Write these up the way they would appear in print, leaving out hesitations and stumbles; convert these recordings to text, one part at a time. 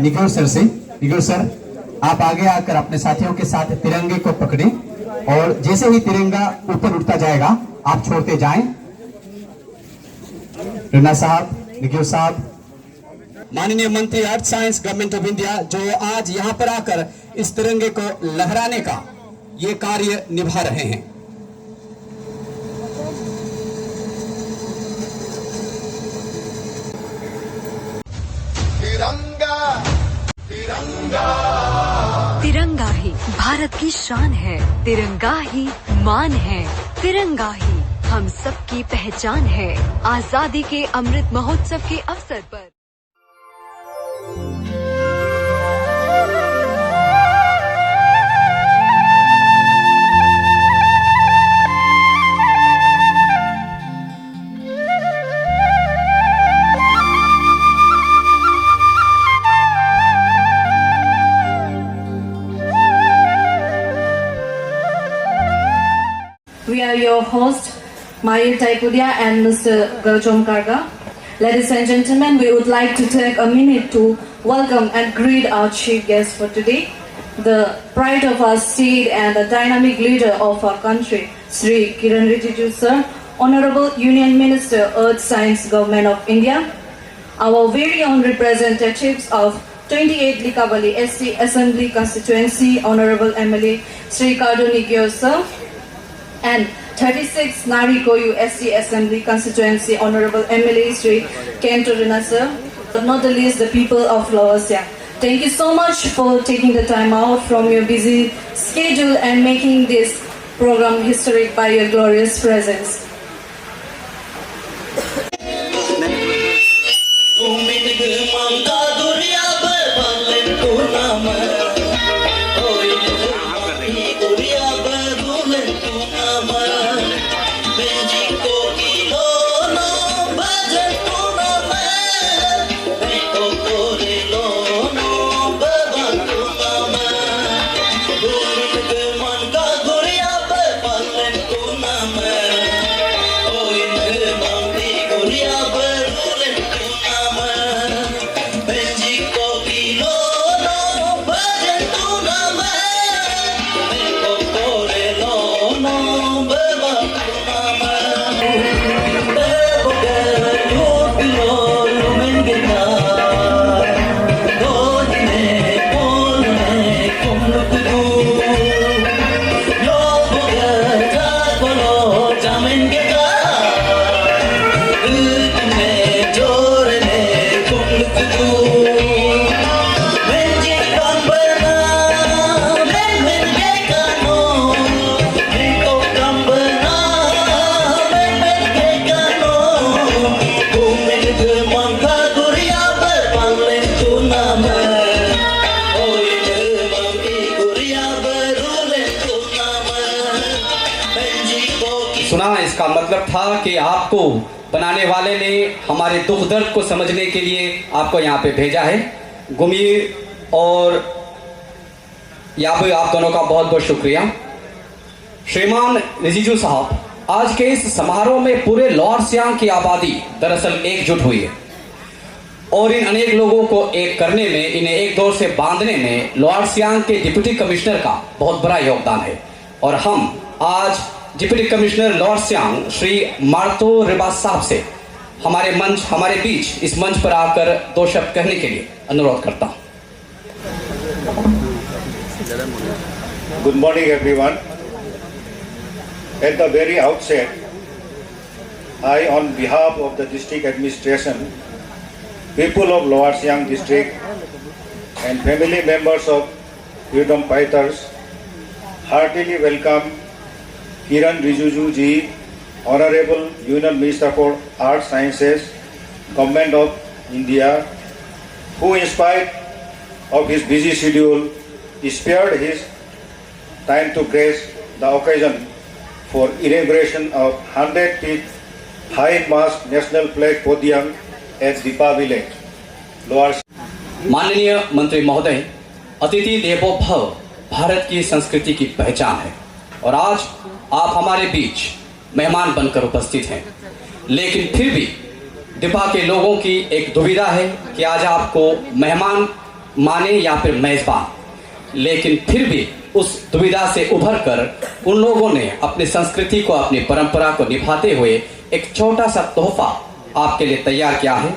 Nikhil sir से। Nikhil sir, आप आगे आकर अपने साथियों के साथ तिरंगे को पकड़ें और जैसे ही तिरंगा ऊपर उठता जाएगा आप छोड़ते जाएं। रना साहब, निखिल साहब। माननीय मंत्री earth science government of India जो आज यहाँ पर आकर इस तिरंगे को लहराने का ये कार्य निभा रहे हैं। तिरंगा तिरंगा तिरंगा ही भारत की शान है, तिरंगा ही मान है, तिरंगा ही हम सबकी पहचान है। आजादी के अमृत महोत्सव के अवसर पर We are your host, Mayur Taipudia and Mr. Gautam Karga. Ladies and gentlemen, we would like to take a minute to welcome and greet our chief guest for today, the pride of our state and the dynamic leader of our country, Sri Kiran Rijiju sir, Honorable Union Minister, Earth Science Government of India, our very own representatives of 28 Likavali SC Assembly Constituency, Honorable MLA Sri Kardunigyo sir, and 36 Narikoyu SC Assembly Constituency, Honorable MLA Sri Kentorina sir, but not the least the people of Lower Siang. Thank you so much for taking the time out from your busy schedule and making this program historic by your glorious presence. सुना, इसका मतलब था कि आपको बनाने वाले ने हमारे दुख दर्द को समझने के लिए आपको यहाँ पे भेजा है। गुमीर और याबी, आप दोनों का बहुत बहुत शुक्रिया। श्रीमान रिजिजू साहब, आज के इस समारोह में पूरे लोअर सियांग की आबादी दरअसल एकजुट हुई है और इन अनेक लोगों को एक करने में, इन्हें एक दौर से बांधने में लोअर सियांग के डिप्टी कमिश्नर का बहुत बड़ा योगदान है। और हम आज deputy commissioner lower Siang Shri Marto Ribas Sahab से हमारे बीच इस मंच पर आकर दो शब्द कहने के लिए अनुरोध करता हूं। Good morning everyone. At the very outset, I on behalf of the district administration, people of Lower Siang district and family members of freedom fighters heartily welcome Kiran Rijiju ji, Honorable Union Minister for Arts Sciences, Government of India, who in spite of his busy schedule spared his time to grace the occasion for inauguration of 100 feet high mast national flag podium at Deepa Village, Lower. माननीय मंत्री महोदय, अतिथि देवो भव भारत की संस्कृति की पहचान है और आज आप हमारे बीच मेहमान बनकर उपस्थित हैं। लेकिन फिर भी दीपा के लोगों की एक दुविधा है कि आज आपको मेहमान माने या फिर मेजबान, लेकिन फिर भी उस दुविधा से उभर कर उन लोगों ने अपनी संस्कृति को, अपनी परंपरा को निभाते हुए एक छोटा सा तोहफा आपके लिए तैयार किया है।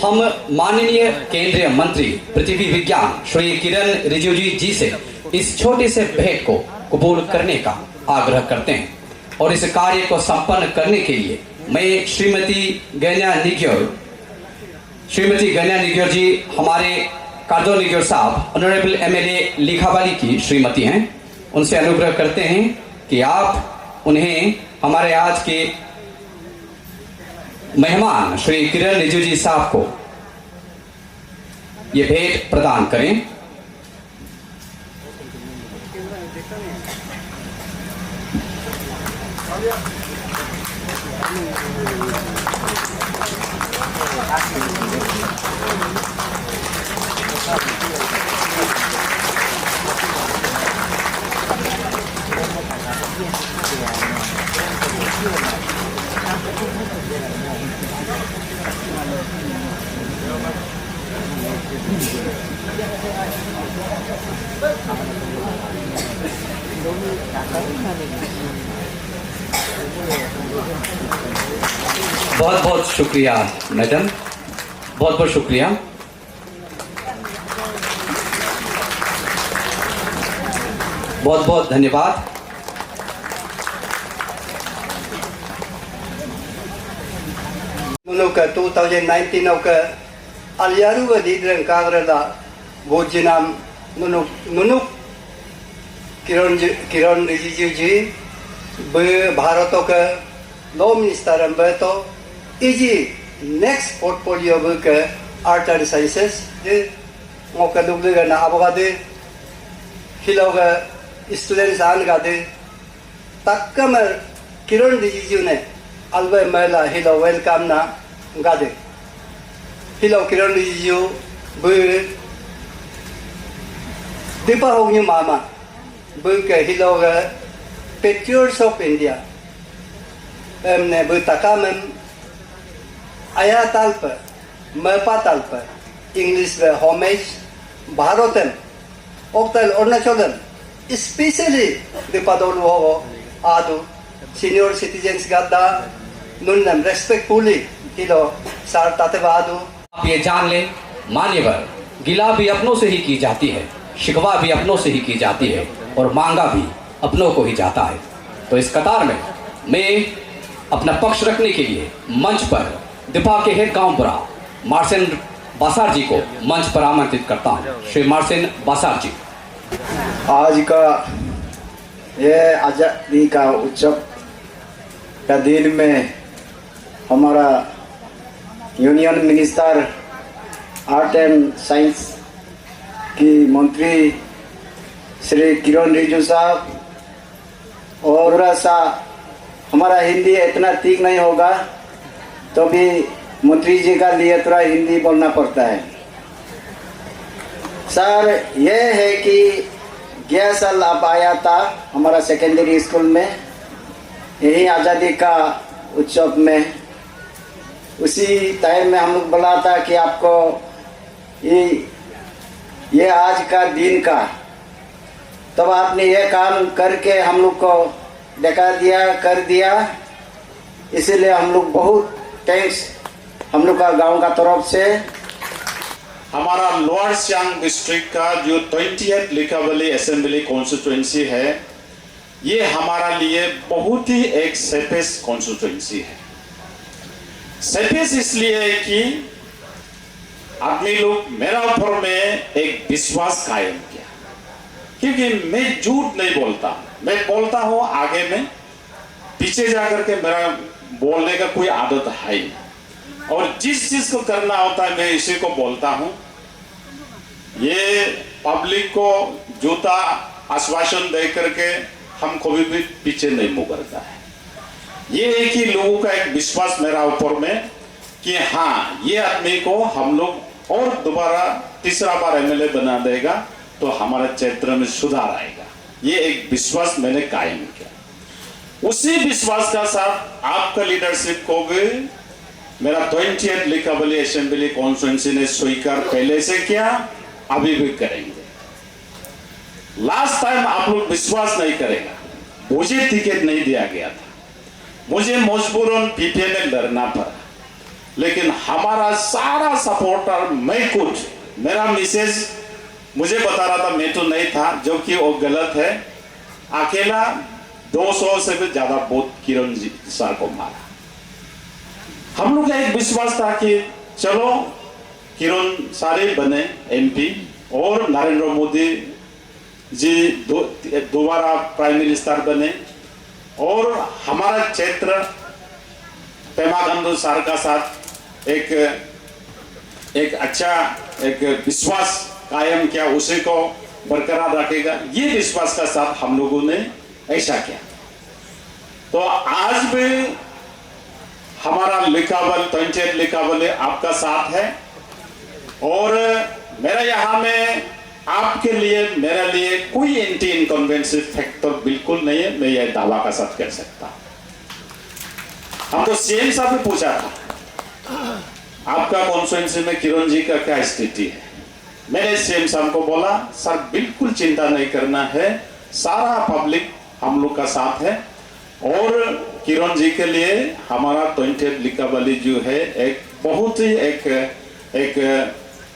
हम माननीय केंद्रीय मंत्री पृथ्वी विज्ञान श्री किरण रिजिजू जी से इस छोटे से भेंट को कबूल करने का आग्रह करते हैं और इस कार्य को संपन्न करने के लिए मैं श्रीमती गैन्या निग्योर जी, हमारे कादो निग्योर साहब ऑनरेबल एमएलए लिखावाली की श्रीमती हैं, उनसे अनुग्रह करते हैं कि आप उन्हें हमारे आज के मेहमान श्री किरण रिजिजू जी साहब को ये भेंट प्रदान करें। बहुत बहुत शुक्रिया मैडम, बहुत बहुत शुक्रिया। बहुत बहुत धन्यवाद। Menurut 2019 ke aliaru di dalam kagrada bojinam nunuk Kiran Rijizu ji be Bharato ke law minister ambato iji next portfolio be ke art and sciences de ngoka dugde na abogade hiloga students an gade takkamar Kiran Rijizu ne alba mela hilo welcome na gade hilo Kiran Rijizu be dipa hogni mama be ke hilo ga pictures of India ne be takamem ayat alpa merpat alpa English be homage Bharotem oktal Arunachalem especially dipa dolu ho adu senior citizens gadda nunam respectfully hilo sar tatevadu। आप ये जान लें मान्यवर, गिला भी अपनों से ही की जाती है, शिकवा भी अपनों से ही की जाती है और मांगा भी अपनों को ही जाता है। तो इस कतार में मैं अपना पक्ष रखने के लिए मंच पर दिपा के हेड गांवपुरा मार्सिन बासार जी को मंच पर आमंत्रित करता हूँ। श्री मार्सिन बासार जी। आज का ये आजादी का उत्सव का दिन में हमारा union minister art and science की मंत्री श्री किरण रिजिजू साहब और थोड़ा सा हमारा हिंदी इतना ठीक नहीं होगा तो भी मंत्री जी का लिए थोड़ा हिंदी बोलना पड़ता है। सर ये है कि 11 साल आप आया था हमारा सेकेंडरी स्कूल में यही आज़ादी का उत्सव में, उसी टाइम में हम लोग बोला था कि आपको ये आज का दिन का, तब आपने ये काम करके हम लोग को दिखा दिया, कर दिया, इसीलिए हम लोग बहुत थैंक्स हम लोग का गांव का तरफ से। हमारा लोअर सियांग डिस्ट्रिक्ट का जो 20th लिकावली असेंबली कॉन्स्टिट्यूएंसी है, ये हमारा लिए बहुत ही एक सेफेस्ट कॉन्स्टिट्यूएंसी है। सेफेस्ट इसलिए है कि आदमी लोग मेरा ऊपर में एक विश्वास कायम किया, क्योंकि मैं झूठ नहीं बोलता, मैं बोलता हूँ आगे में, पीछे जाकर के मेरा बोलने का कोई आदत है ही, और जिस चीज को करना होता है मैं इसी को बोलता हूँ। ये पब्लिक को झूठा आश्वासन दे करके हम कभी भी पीछे नहीं मुंह करता है। ये एक ही लोगों का एक विश्वास मेरा ऊपर में कि हाँ ये आदमी को हम लोग और दोबारा तीसरा बार एमएलए बना देगा तो हमारे क्षेत्र में सुधार आएगा, ये एक विश्वास मैंने कायम किया। उसी विश्वास का साथ आपका लीडरशिप को भी मेरा 20th लिकावली असेंबली कॉन्स्टिट्यूएंसी ने स्वीकार पहले से किया अभी भी करेंगे। लास्ट टाइम आप लोग विश्वास नहीं करेगा, मुझे टिकट नहीं दिया गया था, मुझे मजबूरन पीपीए में लड़ना पड़ा, लेकिन हमारा सारा सपोर्टर, मैं कुछ, मेरा मिसेज मुझे बता रहा था मैं तो नहीं था, जो कि वो गलत है, अकेला 200 से भी ज्यादा वोट किरण जी सर को मारा। हम लोग का एक विश्वास था कि चलो किरण सारे बने एमपी और नरेंद्र मोदी जी दोबारा प्राइम मिनिस्टर बने और हमारा क्षेत्र पेमा खांडू सर का साथ एक अच्छा एक विश्वास कायम किया, उसी को बरकरार रखेगा, ये विश्वास का साथ हम लोगों ने ऐसा किया। तो आज भी हमारा लिखावल पंचायत लिखावल आपका साथ है और मेरा यहाँ में आपके लिए मेरे लिए कोई एंटी इनकन्वेंसिव फैक्टर बिल्कुल नहीं है, मैं यह दावा का साथ कर सकता। हमको सीएम साहब ने पूछा था आपका कॉन्स्टिट्यूएंसी में किरण जी का क्या स्थिति है, मैंने सीएम साहब को बोला सर बिल्कुल चिंता नहीं करना है, सारा पब्लिक हम लोग का साथ है और किरण जी के लिए हमारा 20 लिखावली जो है एक बहुत ही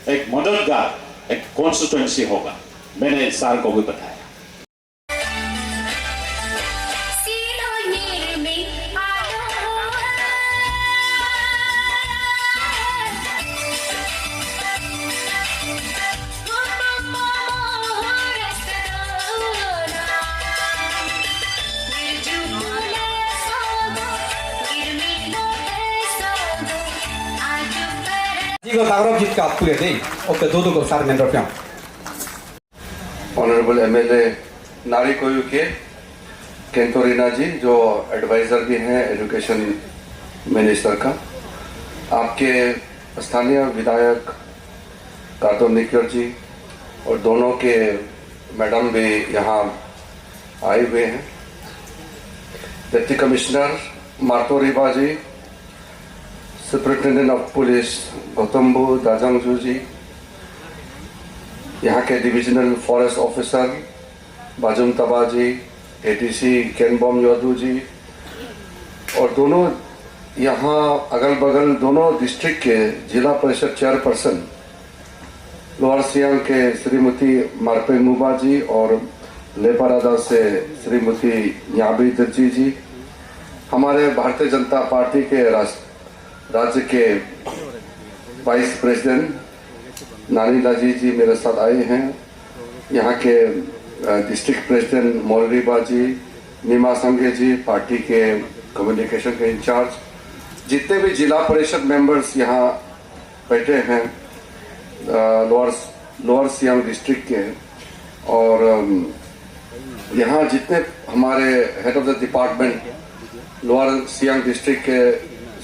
एक मददगार एक कॉन्स्टिट्यूएंसी होगा, मैंने सर को भी बताया। Digo Tagrov jit ka puye dei. Oke dodo ko sar men ropiam. Honourable MLA नारी कोयू के केंटोरिना जी जो एडवाइजर भी हैं एजुकेशन मिनिस्टर का, आपके स्थानीय विधायक कार्तोन निकर जी और दोनों के मैडम भी यहाँ आए हुए हैं, deputy commissioner Marto Riba ji, superintendent of police Gautambu Dajangju ji, यहाँ के डिविजनल फॉरेस्ट ऑफिसर बाजुम तबा जी, एटीसी केनबॉम यादव जी और दोनों यहाँ अगल बगल दोनों डिस्ट्रिक्ट के जिला परिषद चेयरपर्सन लोअर सियांग के श्रीमती मारपे मुबा जी और लेपारादा से श्रीमती याबी दर्जी जी, हमारे भारतीय जनता पार्टी के राज्य के वाइस प्रेसिडेंट नानी लाजी जी मेरे साथ आए हैं, यहाँ के डिस्ट्रिक्ट प्रेसिडेंट मौलरीबा जी, नीमा संघे जी पार्टी के कम्युनिकेशन के इंचार्ज, जितने भी जिला परिषद मेंबर्स यहाँ बैठे हैं लोअर सियांग डिस्ट्रिक्ट के, और यहाँ जितने हमारे head of the department lower Siang district के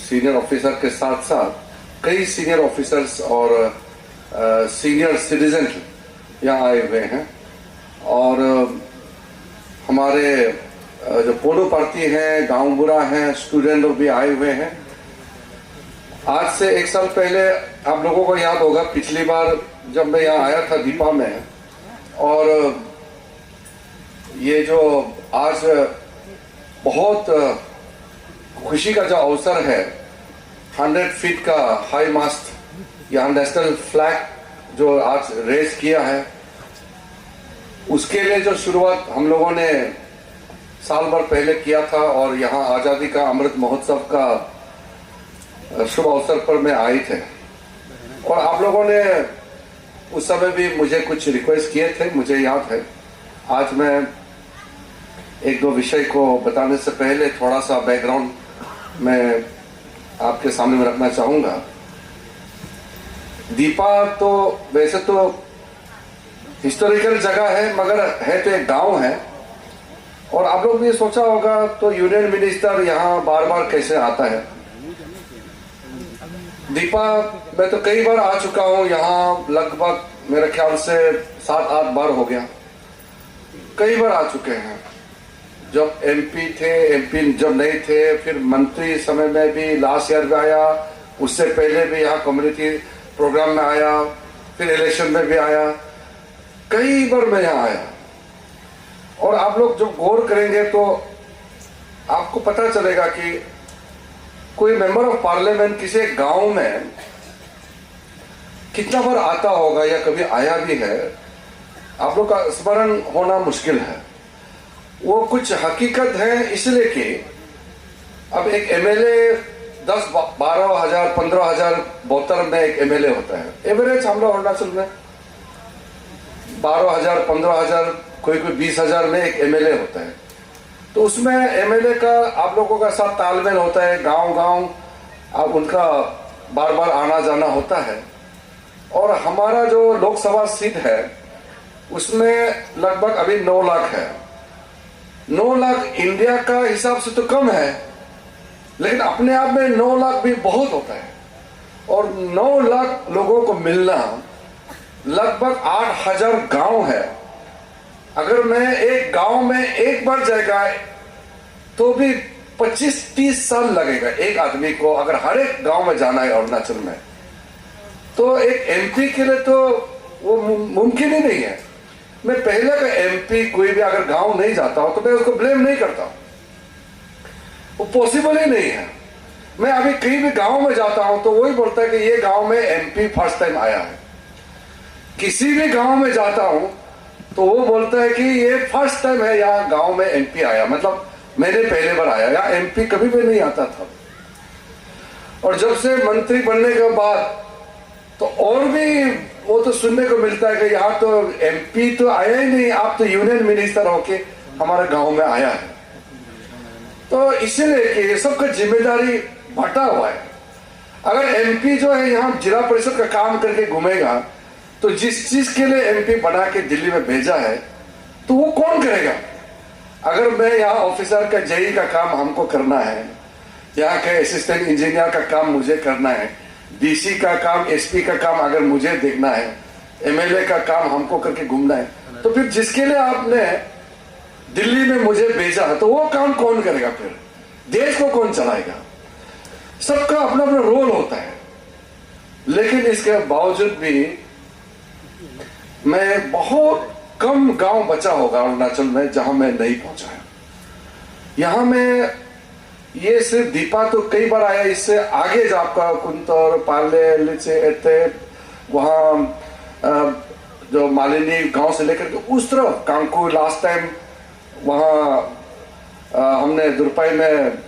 सीनियर ऑफिसर के साथ साथ कई सीनियर ऑफिसर्स और सीनियर सिटीजन यहाँ आए हुए हैं, और हमारे जो पोलो पार्टी हैं, गांव बुरा हैं, स्टूडेंट लोग भी आए हुए हैं। आज से एक साल पहले आप लोगों को याद होगा पिछली बार जब मैं यहाँ आया था दीपा में, और ये जो आज बहुत खुशी का जो अवसर है 100 फीट का हाई मास्ट यहाँ नेशनल फ्लैग जो आज रेस किया है, उसके लिए जो शुरुआत हम लोगों ने साल भर पहले किया था, और यहाँ आज़ादी का अमृत महोत्सव का शुभ अवसर पर मैं आई थे, और आप लोगों ने उस समय भी मुझे कुछ रिक्वेस्ट किए थे, मुझे याद है। आज मैं एक दो विषय को बताने से पहले थोड़ा सा बैकग्राउंड मैं आपके सामने में रखना चाहूँगा। दीपा तो वैसे तो हिस्टोरिकल जगह है, मगर है तो एक गांव है, और आप लोग भी सोचा होगा तो यूनियन मिनिस्टर यहाँ बार बार कैसे आता है। दीपा मैं तो कई बार आ चुका हूँ यहाँ, लगभग मेरे ख्याल से 7-8 बार हो गया, कई बार आ चुके हैं। जब एमपी थे, एमपी जब नहीं थे, फिर मंत्री समय में भी लास्ट ईयर में आया, उससे पहले भी यहाँ कम्युनिटी प्रोग्राम में आया, फिर इलेक्शन में भी आया, कई बार मैं यहाँ आया। और आप लोग जब गौर करेंगे तो आपको पता चलेगा कि कोई मेंबर ऑफ पार्लियामेंट किसी एक गांव में कितना बार आता होगा या कभी आया भी है, आप लोग का स्मरण होना मुश्किल है। वो कुछ हकीकत है, इसलिए कि अब एक एमएलए 10-12 हजार 15 हजार बोतर में एक एमएलए होता है। एवरेज हम लोग अरुणाचल में 12,000 15,000 कोई 20,000 में एक एमएलए होता है। तो उसमें एमएलए का आप लोगों का साथ तालमेल होता है, गांव-गांव अब उनका बार बार आना जाना होता है। और हमारा जो लोकसभा सीट है उसमें लगभग अभी 9 लाख है। 9 लाख इंडिया का हिसाब से तो कम है, लेकिन अपने आप में 9 लाख भी बहुत होता है। और 9 लाख लोगों को मिलना, लगभग 8,000 गांव है। अगर मैं एक गांव में एक बार जाएगा तो भी 25-30 साल लगेगा एक आदमी को, अगर हर एक गांव में जाना है अरुणाचल में। तो एक एमपी के लिए तो वो मुमकिन ही नहीं है। मैं पहले का एमपी कोई भी अगर गांव नहीं जाता हूं तो मैं उसको ब्लेम नहीं करता, वो पॉसिबल ही नहीं है। मैं अभी कहीं भी गांव में जाता हूं तो वही बोलता है कि ये गांव में एमपी फर्स्ट टाइम आया है। किसी भी गांव में जाता हूं तो वो बोलता है कि ये फर्स्ट टाइम है यहाँ गांव में एमपी आया, मतलब मैंने पहले बार आया, यहाँ एमपी कभी भी नहीं आता था। और जब से मंत्री बनने के बाद तो और भी वो तो सुनने को मिलता है कि यहाँ तो एमपी तो आया ही नहीं, आप तो यूनियन मिनिस्टर होके हमारे गांव में आया है। तो इसीलिए कि सबका जिम्मेदारी बटा हुआ है। अगर एमपी जो है यहाँ जिला परिषद का काम करके घूमेगा तो जिस चीज के लिए एमपी बना के दिल्ली में भेजा है तो वो कौन करेगा। अगर मैं यहाँ ऑफिसर का जेई का काम हमको करना है, यहाँ के असिस्टेंट इंजीनियर का काम मुझे करना है, डीसी का काम एसपी का काम अगर मुझे देखना है, एमएलए का काम हमको करके घूमना है, तो फिर जिसके लिए आपने दिल्ली में मुझे भेजा तो वो काम कौन करेगा, फिर देश को कौन चलाएगा। सबका अपना अपना रोल होता है। लेकिन इसके बावजूद भी मैं बहुत कम गांव बचा होगा अरुणाचल में जहां मैं नहीं पहुंचा है। यहां में ये सिर्फ दीपा तो कई बार आया, इससे आगे जो आपका कुंतर पाले लिचे एते वहां जो मालिनी गांव से लेकर के उस तरफ कांकू लास्ट टाइम वहां हमने दुरपाई में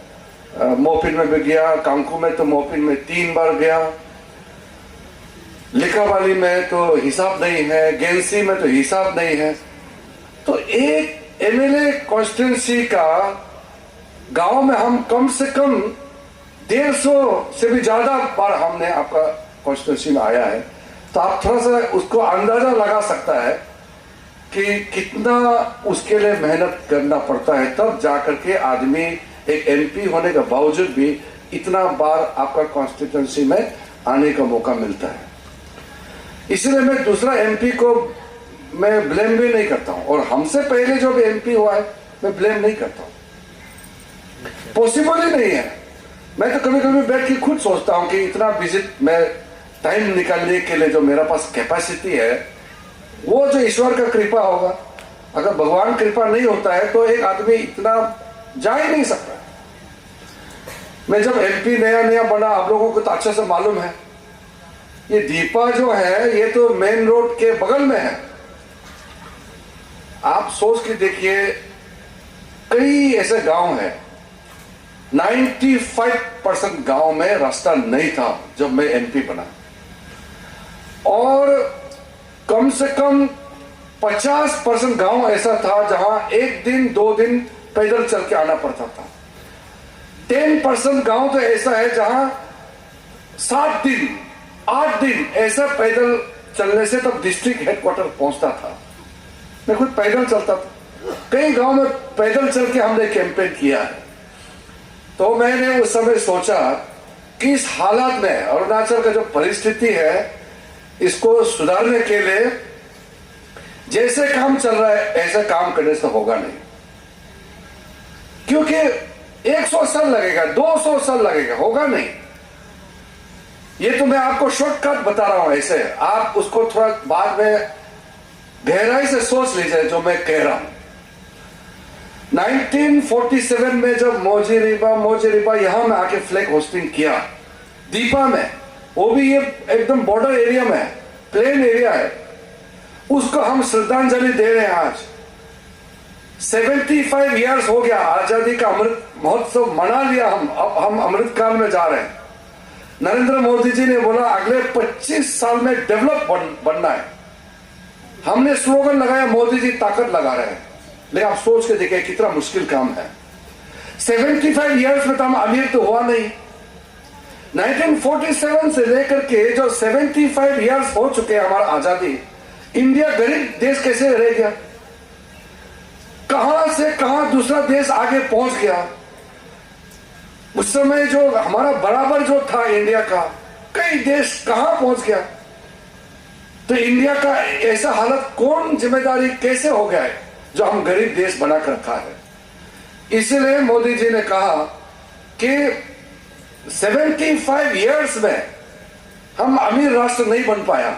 मोपिन में भी गया, कांकू में तो मोपिन में 3 बार गया, लिकावाली में तो हिसाब नहीं है, गेंसी में तो हिसाब नहीं है। तो एक एमएलए कॉन्स्टिट्यूंसी का गांव में हम कम से कम 150 से भी ज्यादा बार हमने आपका कॉन्स्टिट्यूंसी में आया है। तो आप थोड़ा सा उसको अंदाजा लगा सकता है कि कितना उसके लिए मेहनत करना पड़ता है, तब जाकर के आदमी एक एमपी होने के बावजूद भी इतना बार आपका कॉन्स्टिट्यूंसी में आने का मौका मिलता है। इसलिए मैं दूसरा एमपी को मैं ब्लेम भी नहीं करता हूं, और हमसे पहले जो भी एमपी हुआ है मैं ब्लेम नहीं करता हूं। पॉसिबल ही नहीं है। मैं तो कभी कभी बैठ के खुद सोचता हूं कि इतना विजिट मैं टाइम निकालने के लिए जो मेरे पास कैपेसिटी है वो जो ईश्वर का कृपा होगा। अगर भगवान कृपा नहीं होता है तो एक आदमी इतना जा ही नहीं सकता। मैं जब एमपी नया नया बना, आप लोगों को तो अच्छे से मालूम है, ये दीपा जो है ये तो मेन रोड के बगल में है। आप सोच के देखिए, कई ऐसे गांव हैं, 95% गांव में रास्ता नहीं था जब मैं एमपी बना, और कम से कम 50% गांव ऐसा था जहां 1 दिन 2 दिन पैदल चल के आना पड़ता था। 10% गांव तो ऐसा है जहां 7 दिन 8 दिन ऐसा पैदल चलने से तब डिस्ट्रिक्ट हेडक्वार्टर पहुंचता था। मैं खुद पैदल चलता था, कई गांव में पैदल चल के हमने कैंपेन किया है। तो मैंने उस समय सोचा कि इस हालात में अरुणाचल का जो परिस्थिति है इसको सुधारने के लिए जैसे काम चल रहा है ऐसे काम करने से होगा नहीं, क्योंकि 100 साल लगेगा, 200 साल लगेगा, होगा नहीं। ये तो मैं आपको शॉर्टकट बता रहा हूं, ऐसे आप उसको थोड़ा बाद में गहराई से सोच लीजिए जो मैं कह रहा हूं। 1947 में जब मोजीरीबा यहां में आके फ्लैग होस्टिंग किया दीपा में, वो भी ये एकदम बॉर्डर एरिया में है, प्लेन एरिया है, उसको हम श्रद्धांजलि दे रहे हैं आज। 75 इयर्स हो गया, आजादी का अमृत महोत्सव मना लिया हम, अब हम अमृत काल में जा रहे हैं। नरेंद्र मोदी जी ने बोला अगले 25 साल में डेवलप बनना है। हमने स्लोगन लगाया, मोदी जी ताकत लगा रहे हैं, लेकिन आप सोच के देखिए कितना मुश्किल काम है। 75 इयर्स में तो हम अमीर तो हुआ नहीं। 1947 से लेकर के जो 75 इयर्स हो चुके हैं हमारा आजादी, इंडिया गरीब देश कैसे रह गया? कहां से कहां दूसरा देश आगे पहुंच गया। उस समय जो हमारा बराबर जो था इंडिया का, कई देश कहां पहुंच गया। तो इंडिया का ऐसा हालत कौन जिम्मेदारी कैसे हो गया है जो हम गरीब देश बनाकर रखा है। इसलिए मोदी जी ने कहा कि 75 इयर्स में हम अमीर राष्ट्र नहीं बन पाया,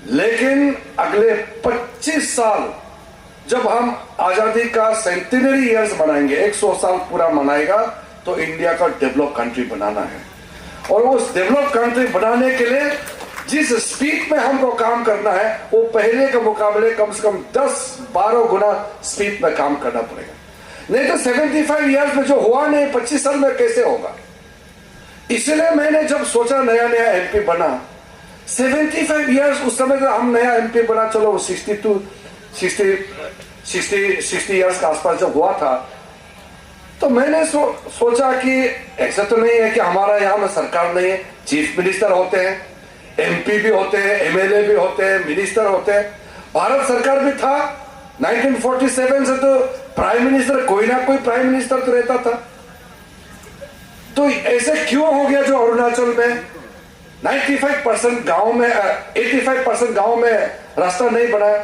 लेकिन अगले 25 साल जब हम आजादी का सेंटिनरी इयर्स मनाएंगे, 100 साल पूरा मनाएगा, तो इंडिया का डेवलप कंट्री बनाना है। और उस डेवलप कंट्री बनाने के लिए जिस स्पीड में हमको काम करना है, वो पहले के मुकाबले कम से कम 10-12 गुना स्पीड में काम करना पड़ेगा। नहीं तो 75 इयर्स में जो हुआ नहीं, 25 साल में कैसे होगा। इसलिए मैंने जब सोचा नया एमपी बना, 75 इयर्स उस समय हम नया एमपी बना, चलो 60 इयर्स के आसपास जब हुआ था, तो मैंने सोचा कि ऐसा तो नहीं है कि हमारा यहां में सरकार नहीं है, चीफ मिनिस्टर होते हैं, एमपी भी होते हैं, एमएलए भी होते हैं, मिनिस्टर होते हैं, भारत सरकार भी था। 1947 से तो प्राइम मिनिस्टर, कोई ना कोई प्राइम मिनिस्टर तो रहता था। तो ऐसे क्यों हो गया जो अरुणाचल में 95% गांव में 85% गांव में रास्ता नहीं बनाया।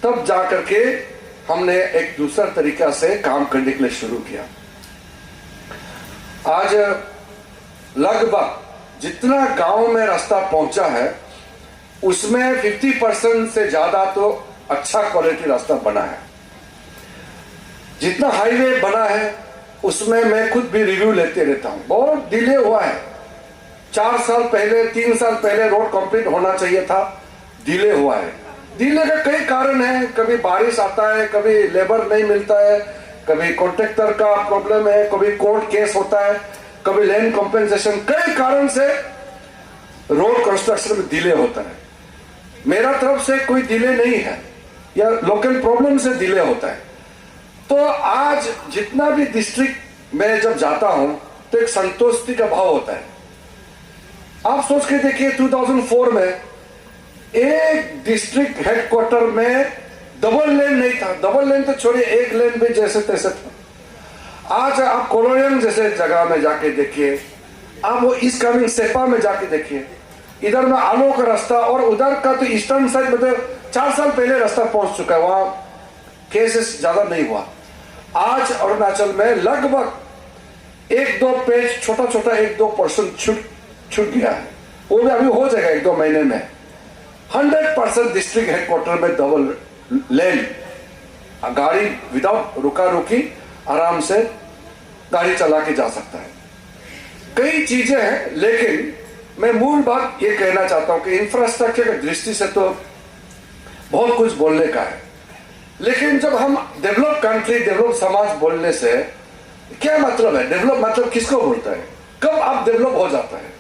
तब जाकर के हमने एक दूसरा तरीका से काम करने के लिए शुरू किया। आज लगभग जितना गांव में रास्ता पहुंचा है, उसमें 50% से ज्यादा तो अच्छा क्वालिटी रास्ता बना है। जितना हाईवे बना है उसमें मैं खुद भी रिव्यू लेते रहता हूं, बहुत डिले हुआ है। 4 साल पहले 3 साल पहले रोड कंप्लीट होना चाहिए था, डिले हुआ है। डिले का कई कारण है, कभी बारिश आता है, कभी लेबर नहीं मिलता है, कभी कॉन्ट्रैक्टर का प्रॉब्लम है, कभी कोर्ट केस होता है, कभी लैंड कॉम्पेंसेशन, कई कारण से रोड कंस्ट्रक्शन में डिले होता है। मेरा तरफ से कोई डिले नहीं है, या लोकल प्रॉब्लम से डिले होता है। तो आज जितना भी डिस्ट्रिक्ट में जब जाता हूं तो एक संतुष्टि का भाव होता है। आप सोच के देखिए 2004 में एक डिस्ट्रिक्ट हेडक्वार्टर में डबल लेन नहीं था, डबल लेन तो छोड़िए, एक लेन भी जैसे तैसे था। आज आप कोलोरियन जैसे जगह में जाके देखिए, आप वो ईस्ट कामिंग सेपा में जाके देखिए, इधर में आलो का रास्ता और उधर का तो ईस्टर्न साइड में 4 साल पहले रास्ता पहुंच चुका है, वहां केसेस ज्यादा नहीं हुआ। आज अरुणाचल में लगभग 1-2 पेज छोटा छोटा 1-2% छूट गया है, वो भी अभी हो जाएगा 1-2 महीने में। 100% डिस्ट्रिक्ट हेडक्वार्टर में डबल लेन, गाड़ी विदाउट रुका रुकी आराम से गाड़ी चला के जा सकता है। कई चीजें हैं, लेकिन मैं मूल बात ये कहना चाहता हूं कि इंफ्रास्ट्रक्चर की दृष्टि से तो बहुत कुछ बोलने का है, लेकिन जब हम डेवलप कंट्री, डेवलप समाज बोलने से क्या मतलब है? डेवलप मतलब किसको बोलता है? कब आप डेवलप हो जाता है?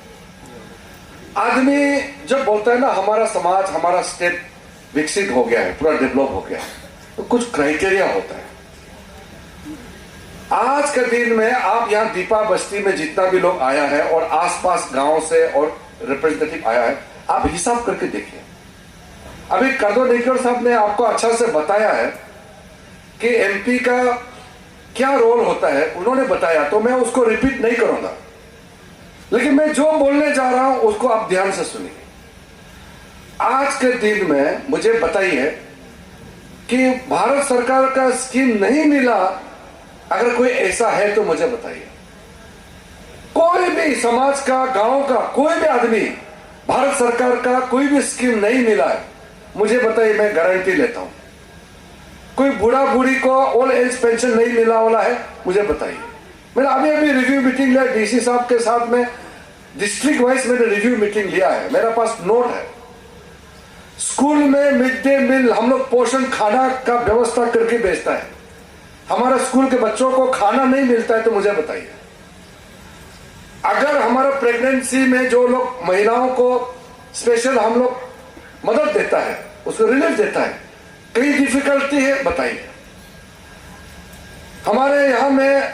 आदमी जब बोलता है ना हमारा समाज, हमारा स्टेट विकसित हो गया है, पूरा डेवलप हो गया है, तो कुछ क्राइटेरिया होता है। आज के दिन में आप यहाँ दीपा बस्ती में जितना भी लोग आया है और आसपास गांव से और रिप्रेजेंटेटिव आया है, आप हिसाब करके देखिए। अभी कदो नेकर साहब ने आपको अच्छा से बताया है कि एमपी का क्या रोल होता है, उन्होंने बताया, तो मैं उसको रिपीट नहीं करूंगा, लेकिन मैं जो बोलने जा रहा हूं उसको आप ध्यान से सुनिए। आज के दिन में मुझे बताइए कि भारत सरकार का स्कीम नहीं मिला, अगर कोई ऐसा है तो मुझे बताइए। कोई भी समाज का, गांव का कोई भी आदमी भारत सरकार का कोई भी स्कीम नहीं मिला है, मुझे बताइए, मैं गारंटी लेता हूं। कोई बूढ़ा बूढ़ी को ओल्ड एज पेंशन नहीं मिला वाला है, मुझे बताइए। मैंने अभी अभी रिव्यू मीटिंग लिया डीसी साहब के साथ में, डिस्ट्रिक्ट वाइज मैंने रिव्यू मीटिंग लिया है, मेरे पास नोट है। स्कूल में मिड डे मील हम लोग पोषण खाना का व्यवस्था करके भेजता है। हमारे स्कूल के बच्चों को खाना नहीं मिलता है तो मुझे बताइए। अगर हमारा प्रेगनेंसी में जो लोग महिलाओं को स्पेशल हम लोग मदद देता है, उसको रिलीफ देता है, कई डिफिकल्टी है बताइए। हमारे यहां में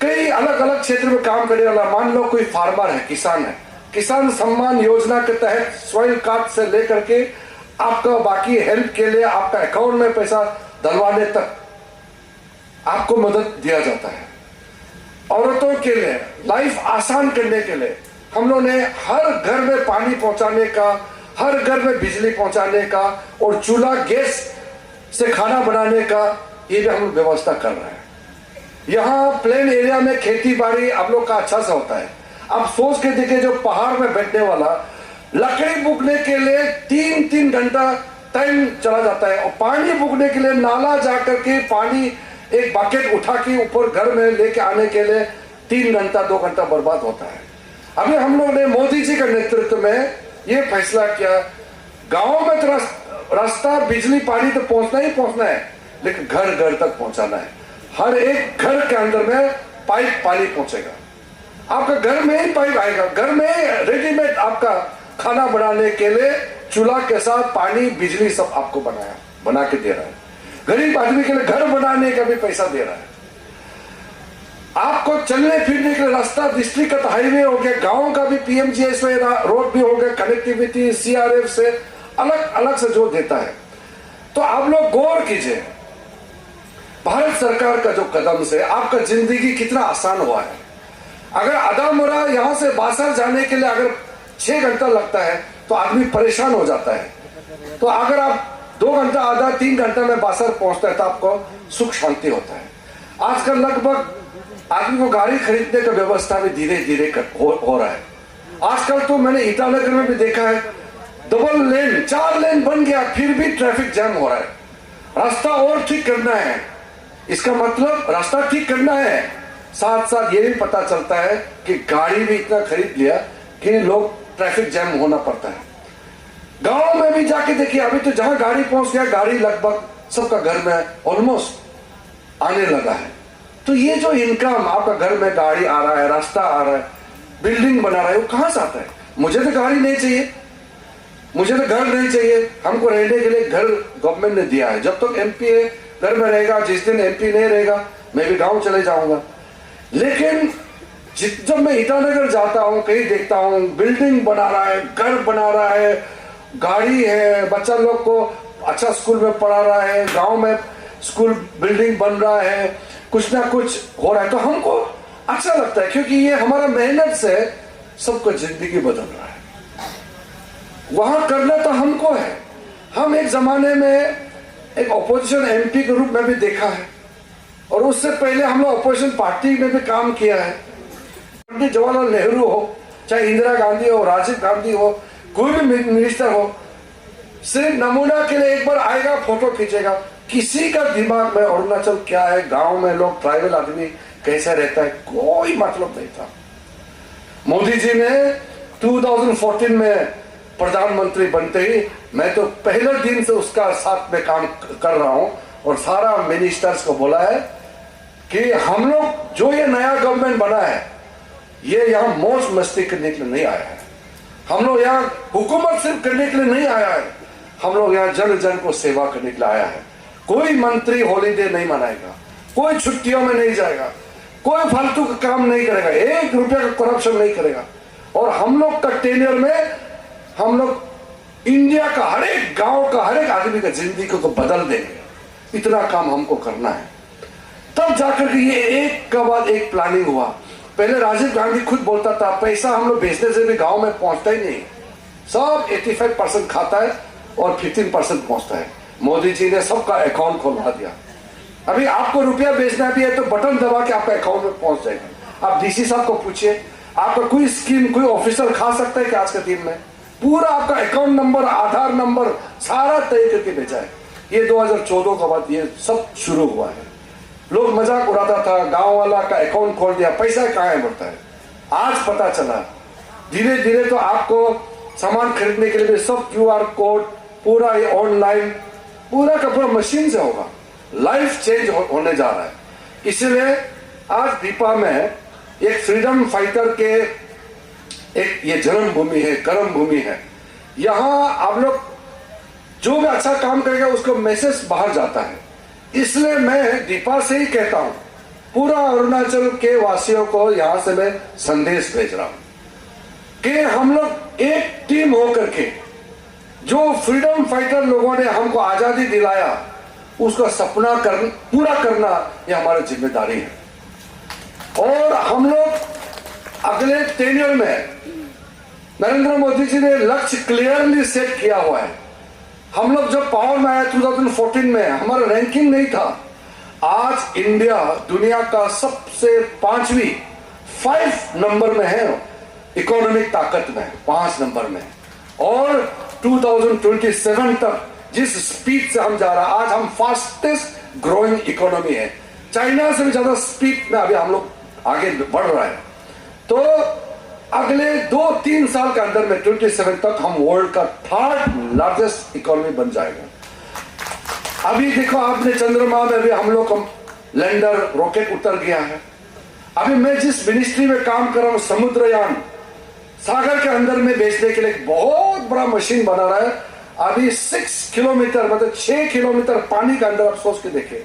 कई अलग अलग क्षेत्र में काम करने वाला, मान लो कोई फार्मर है, किसान है, किसान सम्मान योजना के तहत सॉइल कार्ड से लेकर के आपका बाकी हेल्प के लिए आपका अकाउंट में पैसा डलवाने तक आपको मदद दिया जाता है। औरतों के लिए लाइफ आसान करने के लिए हम लोग ने हर घर में पानी पहुंचाने का, हर घर में बिजली पहुंचाने का और चूल्हा गैस से खाना बनाने का ये भी हम लोग व्यवस्था कर रहे हैं। यहाँ प्लेन एरिया में खेती बाड़ी आप लोग का अच्छा सा होता है। अब सोच के देखिए, जो पहाड़ में बैठने वाला लकड़ी बुकने के लिए 3-3 घंटा टाइम चला जाता है, और पानी बुकने के लिए नाला जाकर के पानी एक बकेट उठा के ऊपर घर में लेके आने के लिए 3 घंटा 2 घंटा बर्बाद होता है। अभी हम लोग ने मोदी जी के नेतृत्व में ये फैसला किया, गांव में तो रास्ता बिजली पानी तो पहुंचना ही पहुंचना है, लेकिन घर घर तक पहुंचाना है। हर एक घर के अंदर में पाइप पानी पहुंचेगा, आपका घर में ही पाइप आएगा, घर में रेडीमेड आपका खाना बनाने के लिए चूल्हा के साथ पानी बिजली सब आपको बना के दे रहा है। गरीब आदमी के लिए घर बनाने का भी पैसा दे रहा है। आपको चलने फिरने के लिए रास्ता डिस्ट्रिक्ट का हाईवे हो गया, गांव का भी पीएमजीएसवाई रोड भी हो गया, कनेक्टिविटी सीआरएफ से अलग अलग से जोड़ देता है। तो आप लोग गौर कीजिए, भारत सरकार का जो कदम से आपका जिंदगी कितना आसान हुआ है। अगर अदामुरा यहां से बासर जाने के लिए अगर 6 घंटा लगता है तो आदमी परेशान हो जाता है, तो अगर आप 2 घंटा आधा 3 घंटा में बासर पहुंचता है तो आपको सुख शांति होता है। आजकल लगभग आदमी को गाड़ी खरीदने का व्यवस्था भी धीरे धीरे हो रहा है। आजकल तो मैंने ईटानगर में भी देखा है, डबल लेन 4 लेन बन गया, फिर भी ट्रैफिक जैम हो रहा है। रास्ता और ठीक करना है, इसका मतलब रास्ता ठीक करना है, साथ साथ ये भी पता चलता है कि गाड़ी भी इतना खरीद लिया कि लोग ट्रैफिक जैम होना पड़ता है। गांव में भी जाके देखिए, अभी तो जहां गाड़ी पहुंच गया, गाड़ी लगभग सबका घर में ऑलमोस्ट आने लगा है। तो ये जो इनकम आपका घर में गाड़ी आ रहा है, रास्ता आ रहा है, बिल्डिंग बना रहा है, वो कहां से आता है? मुझे तो गाड़ी नहीं चाहिए, मुझे तो घर नहीं चाहिए, हमको रहने के लिए घर गवर्नमेंट ने दिया है। जब तक एमपी घर में रहेगा, जिस दिन एमपी नहीं रहेगा मैं भी गांव चले जाऊंगा। लेकिन जब मैं ईटानगर जाता हूं, कहीं देखता हूं बिल्डिंग बना रहा है, घर बना रहा है, गाड़ी है, बच्चा लोग को अच्छा स्कूल में पढ़ा रहा है, गांव में स्कूल बिल्डिंग बन रहा है, कुछ ना कुछ हो रहा है, तो हमको अच्छा लगता है, क्योंकि ये हमारा मेहनत से सबको जिंदगी बदल रहा है। वहां करना तो हमको है। हम एक जमाने में एक ऑपोजिशन एमपी के रूप में भी देखा है, और उससे पहले हम लोग ऑपोजिशन पार्टी में भी काम किया है। पंडित जवाहरलाल नेहरू हो, चाहे इंदिरा गांधी हो, राजीव गांधी हो, कोई भी मिनिस्टर हो, सिर्फ नमूना के लिए एक बार आएगा, फोटो खींचेगा। किसी का दिमाग में अरुणाचल क्या है, गांव में लोग ट्राइबल आदमी कैसे रहता है, कोई मतलब नहीं था। मोदी जी ने 2014 में प्रधानमंत्री बनते ही मैं तो पहले दिन से उसका साथ में काम कर रहा हूं, और सारा मिनिस्टर्स को बोला है कि हम लोग जो ये नया गवर्नमेंट बना है, ये यहाँ मौज मस्ती करने के लिए नहीं आया है। हम लोग यहाँ हुकूमत सिर्फ करने के लिए नहीं आया है, हम लोग यहाँ जन जन को सेवा करने के लिए आया है। कोई मंत्री हॉलीडे नहीं मनाएगा, कोई छुट्टियों में नहीं जाएगा, कोई फालतू का काम नहीं करेगा, 1 रुपया का करप्शन नहीं करेगा। और हम लोग का टेन्योर में हम लोग इंडिया का हर एक गांव का हर एक आदमी का जिंदगी को बदल देंगे। इतना काम हमको करना है। तब जाकर के ये एक का बाद एक प्लानिंग हुआ। पहले राजीव गांधी खुद बोलता था, पैसा हम लोग भेजने से भी गांव में पहुंचता ही नहीं, सब 85% खाता है और 15% पहुंचता है। मोदी जी ने सबका अकाउंट खोलवा दिया। अभी आपको रुपया भेजना भी है तो बटन दबा के आपका अकाउंट में पहुंच जाएगा। आप डीसी साहब को पूछिए, आपका कोई स्कीम कोई ऑफिसर खा सकता है कि आज के दिन में? पूरा आपका अकाउंट नंबर, आधार नंबर सारा तय करके भेजा है। ये 2014 के बाद ये सब शुरू हुआ है। लोग मजाक उड़ाता था, गांव वाला का अकाउंट खोल दिया, पैसा कहाँ है बढ़ता है। आज पता चला धीरे धीरे तो आपको सामान खरीदने के लिए भी सब QR कोड, पूरा ये ऑनलाइन, पूरा का पूरा मशीन से होगा। लाइफ चेंज होने जा रहा है। इसलिए आज दीपा में एक फ्रीडम फाइटर के एक ये जन्मभूमि है, कर्म भूमि है। यहाँ आप लोग जो भी अच्छा काम करेगा उसको मैसेज बाहर जाता है। इसलिए मैं दीपा से ही कहता हूं, पूरा अरुणाचल के वासियों को यहां से मैं संदेश भेज रहा हूं कि हम लोग एक टीम होकर के जो फ्रीडम फाइटर लोगों ने हमको आजादी दिलाया उसका सपना पूरा करना ये हमारी जिम्मेदारी है। और हम लोग अगले टेन्योर में नरेंद्र मोदी जी ने लक्ष्य क्लियरली सेट किया हुआ है। हम लोग जब पावर में आए 2014 में हमारा रैंकिंग नहीं था। आज इंडिया दुनिया का सबसे 5 नंबर में है, इकोनॉमिक ताकत में 5 नंबर में। और 2027 तक जिस स्पीड से हम जा रहा है, आज हम फास्टेस्ट ग्रोइंग इकोनॉमी है। चाइना से भी ज्यादा स्पीड में अभी हम लोग आगे बढ़ रहा है। तो अगले 2-3 साल के अंदर में 27 तक हम वर्ल्ड का 3rd लार्जेस्ट इकोनॉमी बन जाएगा। अभी देखो आपने चंद्रमा में भी हम लोग लैंडर रॉकेट उतर गया है। अभी मैं जिस मिनिस्ट्री में काम कर रहा हूं, समुद्रयान सागर के अंदर में भेजने के लिए एक बहुत बड़ा मशीन बना रहा है। अभी 6 किलोमीटर मतलब 6 किलोमीटर पानी के अंदर, आप सोच के देखिए।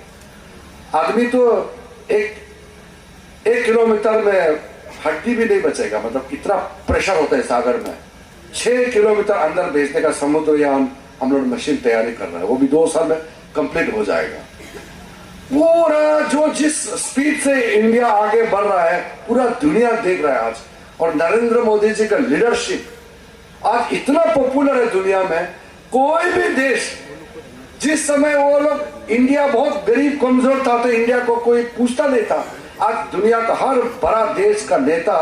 आदमी तो एक किलोमीटर में हड्डी भी नहीं बचेगा, मतलब इतना प्रेशर होता है सागर में। 6 किलोमीटर अंदर भेजने का समुद्रयान हम लोग मशीन तैयारी कर रहे हैं, वो भी 2 साल में कंप्लीट हो जाएगा। पूरा जो जिस स्पीड से इंडिया आगे बढ़ रहा है पूरा दुनिया देख रहा है आज। और नरेंद्र मोदी जी का लीडरशिप आज इतना पॉपुलर है दुनिया में। कोई भी देश, जिस समय वो लोग इंडिया बहुत गरीब कमजोर था तो इंडिया को कोई पूछता नहीं था, आज दुनिया का हर बड़ा देश का नेता